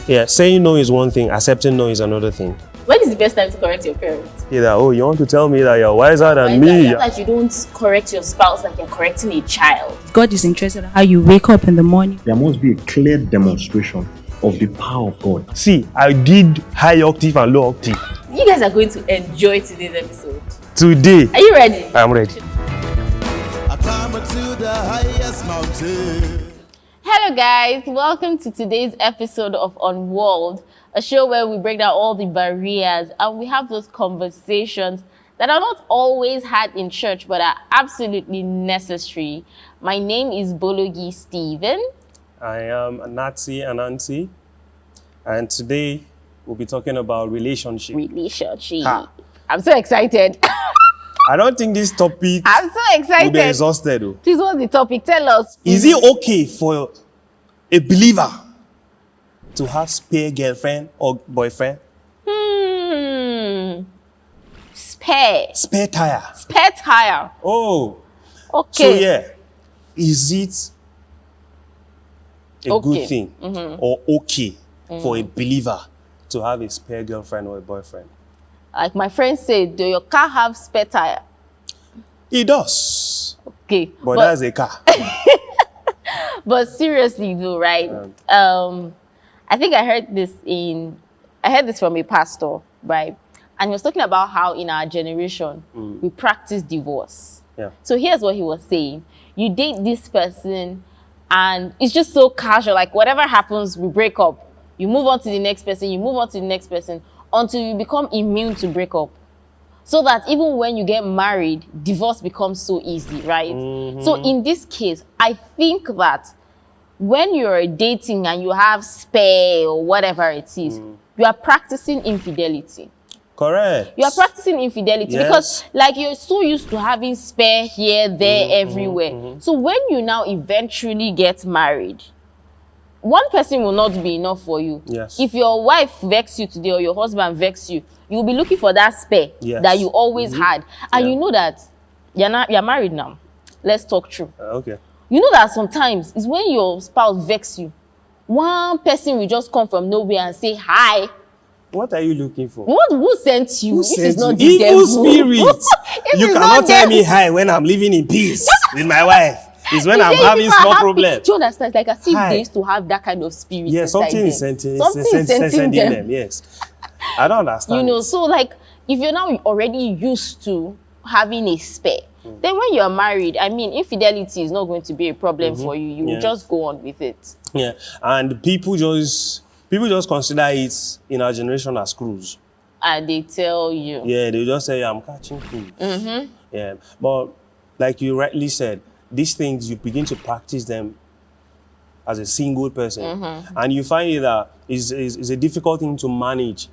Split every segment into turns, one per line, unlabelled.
Yeah, saying no is one thing, accepting no is another thing.
When is the best time to correct your parents?
Either, oh, you want to tell me that you're wiser than me?
That you don't correct your spouse like you're correcting a child.
God is interested in how you wake up in the morning.
There must be a clear demonstration of the power of God.
See, I did high octave and low octave.
You guys are going to enjoy today's episode.
Today.
Are you ready?
I'm ready.
I climb to the highest mountain.
Hello guys, welcome to today's episode of UNWALLED, a show where we break down all the barriers and we have those conversations that are not always had in church but are absolutely necessary. My name is Bologi Stephen.
I am Nazi Anansi, and today we'll be talking about relationship.
Ha. I'm so excited.
I don't think this topic
I'm so excited.
will be exhausted though.
Please, what's the topic? Tell us.
Is it okay for a believer to have spare girlfriend or boyfriend?
Spare tire.
Oh.
Okay.
So yeah, is it a good thing or okay for a believer to have a spare girlfriend or a boyfriend?
Like my friend said, do your car have spare tire?
It does.
Okay.
But that's a car.
But seriously though, right? I think I heard this from a pastor, right? And he was talking about how in our generation, we practice divorce.
Yeah.
So here's what he was saying. You date this person and it's just so casual, like whatever happens, we break up. You move on to the next person, you move on to the next person until you become immune to break up. So that even when you get married, divorce becomes so easy, right? So in this case, I think that when you're dating and you have spare or whatever it is, you are practicing infidelity.
Correct.
You are practicing infidelity because like you're so used to having spare here, there, everywhere. So when you now eventually get married, one person will not be enough for you.
Yes.
If your wife vex you today or your husband vex you, you will be looking for that spare that you always had. And you know that you're married now. Let's talk true.
Okay.
You know that sometimes it's when your spouse vex you, one person will just come from nowhere and say hi.
What are you looking for?
Who sent you? This is not the
evil
devil.
Spirit. You cannot tell me hi when I'm living in peace with my wife. It's when I'm having small problems.
Do you understand? Like I see they used to have that kind of spirit.
Yeah, something is sending them. Yes. I don't understand.
You know, so like if you're now already used to having a spare, then when you're married, I mean, infidelity is not going to be a problem for you. You will just go on with it.
Yeah, and people just consider it in our generation as cruise.
And they tell you.
Yeah, they just say, I'm catching cruise. Yeah, but like you rightly said, these things, you begin to practice them as a single person. And you find that is a difficult thing to manage.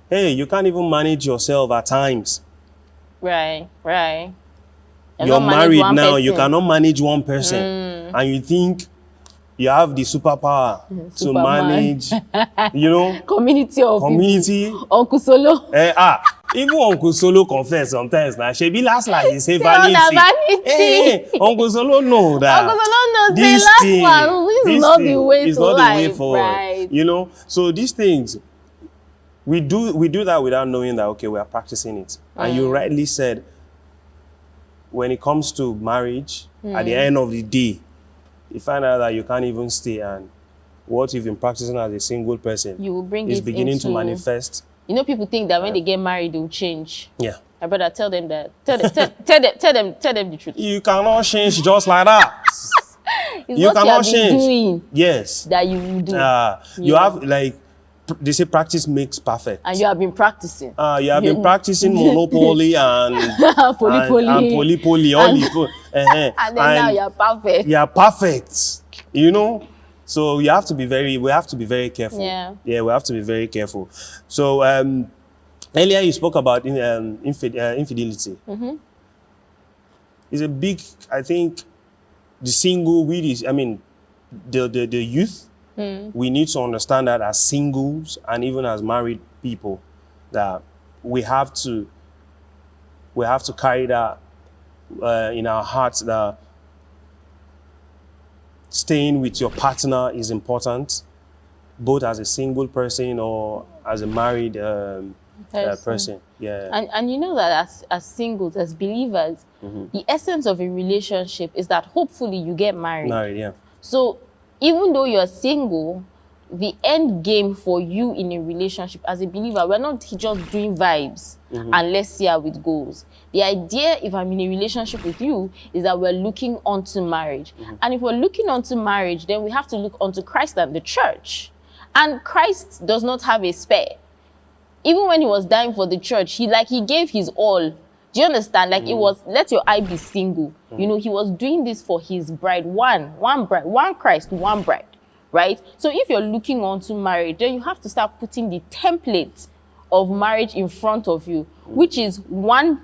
Hey, you can't even manage yourself at times.
Right.
You're married now, you cannot manage one person. And you think you have the superpower to manage, you know, community.
Uncle Solo.
Even Uncle Solo confess sometimes now. She be last he say vanity. Uncle Solo know that.
Uncle Solo knows the last one. This is not the way to life, right?
You know, so these things we do that without knowing that we are practicing it. And you rightly said, when it comes to marriage, at the end of the day, you find out that you can't even stay, and what you've been practicing as a single person is beginning to manifest. You
know, people think that when they get married, they'll change.
Yeah.
My brother, tell them that. Tell them the truth.
You cannot change just like that.
You cannot change. Doing
yes.
That you will do.
You have, like, they say practice makes perfect.
And you have been practicing.
You have been practicing Monopoly and Polypoly.
And then now you're perfect.
You're perfect. You know? So we have to be very careful.
Yeah,
we have to be very careful. So earlier you spoke about infidelity. It's a big, I think, the single, the youth, we need to understand that as singles and even as married people, that we have to carry that in our hearts, that staying with your partner is important. both as a single person or as a married person. Yeah.
And you know that as singles, as believers, the essence of a relationship is that hopefully you get married.
Married, yeah.
So even though you're single, the end game for you in a relationship as a believer, we're not just doing vibes and let's see how it goes. The idea, if I'm in a relationship with you, is that we're looking onto marriage. And if we're looking onto marriage, then we have to look onto Christ and the church. And Christ does not have a spare. Even when he was dying for the church, he gave his all. Do you understand? Like it was, let your eye be single. You know, he was doing this for his bride, one bride, one Christ, one bride, right? So if you're looking on to marriage, then you have to start putting the template of marriage in front of you, which is one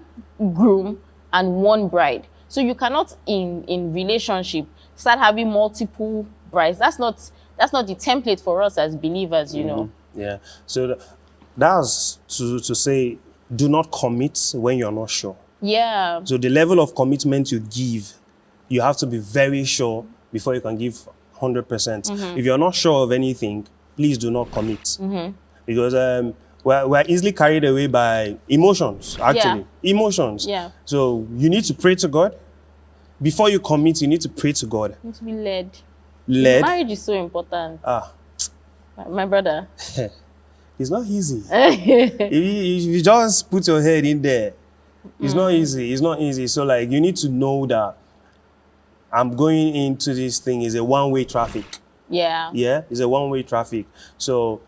groom and one bride. So you cannot in relationship start having multiple brides. That's not the template for us as believers, you know.
Yeah. So that's to say, do not commit when you're not sure.
Yeah.
So the level of commitment you give, you have to be very sure before you can give 100%. If you're not sure of anything, please do not commit. Because we're easily carried away by emotions, actually.
Yeah.
Emotions.
Yeah.
So you need to pray to God. Before you commit, you need to pray to God.
You need to be led.
Led.
Marriage is so important.
Ah.
My brother.
It's not easy. if you just put your head in there, it's not easy. It's not easy. So like you need to know that I'm going into this thing is a one-way traffic.
Yeah.
Yeah, it's a one-way traffic. So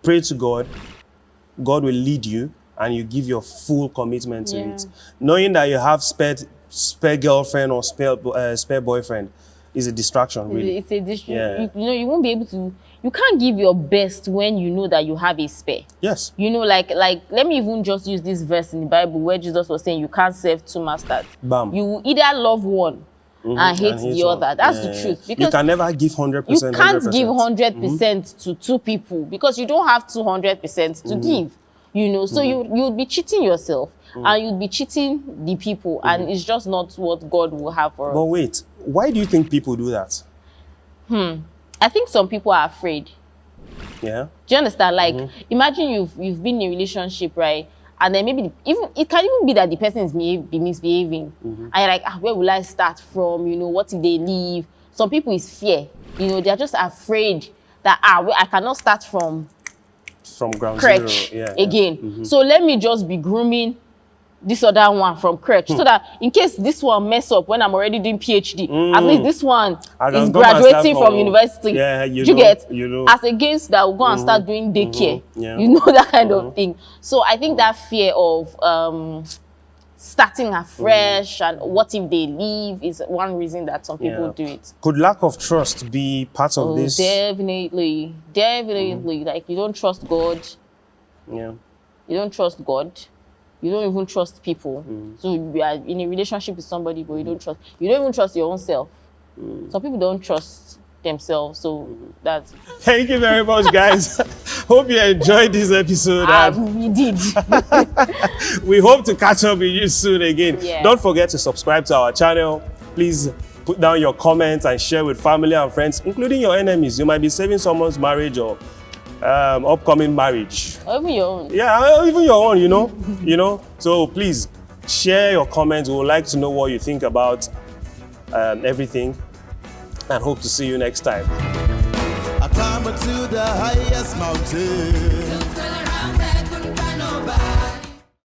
pray to God. God will lead you and you give your full commitment to it. Knowing that you have spare girlfriend or spare boyfriend is a distraction, really.
It's a distraction. You know, you won't be able to, you can't give your best when you know that you have a spare.
Yes.
You know, like let me even just use this verse in the Bible where Jesus was saying you can't serve two masters.
Bam.
You will either love one and hate the other. That's the truth. Because
you can never give 100%.
you can't
100%.
give 100% to two people because you don't have 200% to give. You know, so you'd be cheating yourself and you'd be cheating the people, and it's just not what God will have for us.
But wait, why do you think people do that?
I think some people are afraid.
Yeah.
Do you understand? Like, imagine you've been in a relationship, right? And then maybe it can even be that the person is misbehaving, and you're like, where will I start from? You know, what if they leave? Some people is fear. You know, they're just afraid that I cannot start from
ground
crutch
zero.
again. So let me just be grooming this other one from crutch, so that in case this one mess up when I'm already doing PhD, at least this one is graduating from university.
Yeah,
you get? As against that, we'll go and start doing daycare. You know, that kind of thing. So I think that fear of starting afresh and what if they leave is one reason that some people do it.
Could lack of trust be part of this?
Definitely. Like, you don't trust God.
Yeah.
You don't trust God. You don't even trust people. So you are in a relationship with somebody, but you don't even trust your own self. Some people don't trust themselves, so that's...
Thank you very much, guys. Hope you enjoyed this episode.
We did.
We hope to catch up with you soon again.
Yeah.
Don't forget to subscribe to our channel. Please put down your comments and share with family and friends, including your enemies. You might be saving someone's marriage or upcoming marriage.
Or even your own.
Yeah, even your own, you know. You know. So please share your comments. We would like to know what you think about everything, and hope to see you next time.
I climb to the highest mountain.